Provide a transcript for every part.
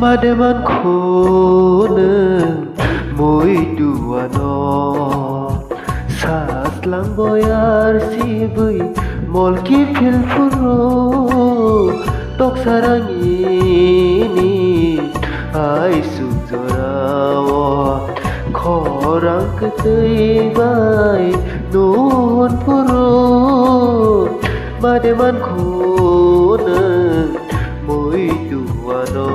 Mademan khôn môi đùa nó sát lang boyar si bui mol ki phil furo tok sarangini ai su jorawa khorang ketei bai non furo Mademan khôn môi đùa nó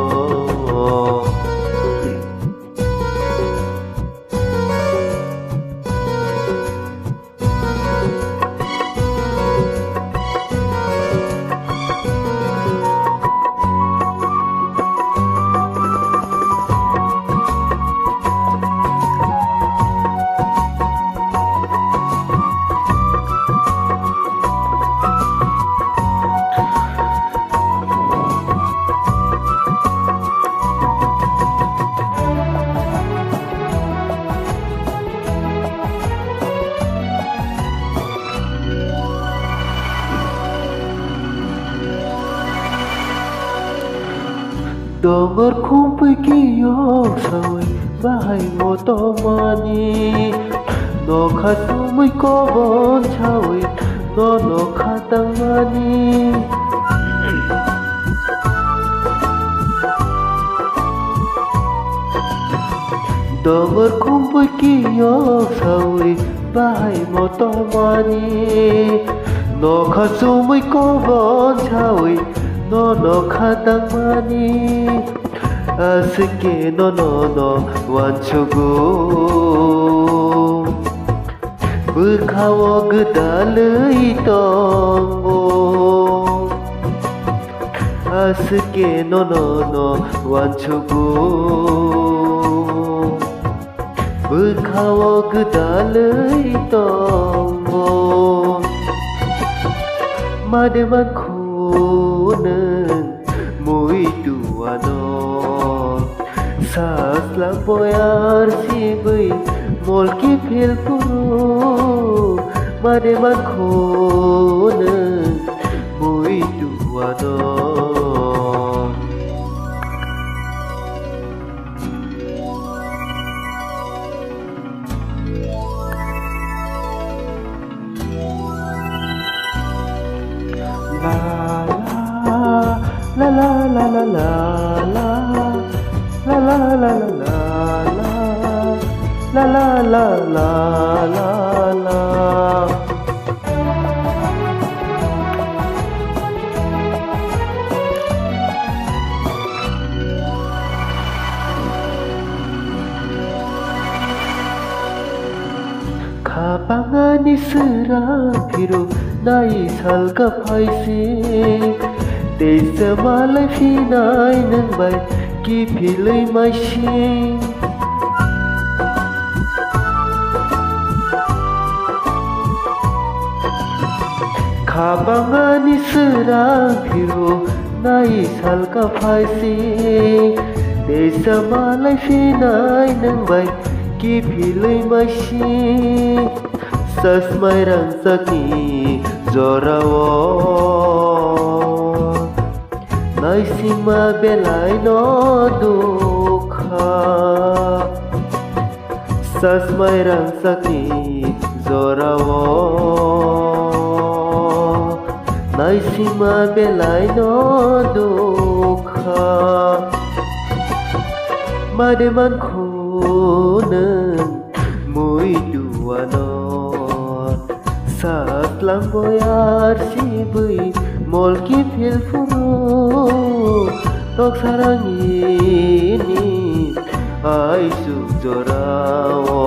Domar kumpai kiyok sawai bahai moto mani no khatu mui ko bon chawai no khatang mani Domar kumpai kiyok sawai bahai moto mani no khatu mui ko bon chawai no khatang mani asike no wanchugo bukhawo gdalai tongo asike no wanchugo bukhawo gdalai tongo Mademan mui dua no sas lang boyar si bui mol ki phil puro Mademan khôn mui dua no La la la la la la la la la la la la la la la Kapangani serang biru nai salga paisi Desa malai finai nang bai ki pilai maising Kapangani serang biru nai salga paisi Desa malai finai nang bai ki pilai maising Sasmai rang sakni zorawo Naisima belai no dukha Sasmai rang sakni zorawo Naisima belai no dukha Mademan khôn lamboyar sibui molki fil furu tok sarangini ai su jorawo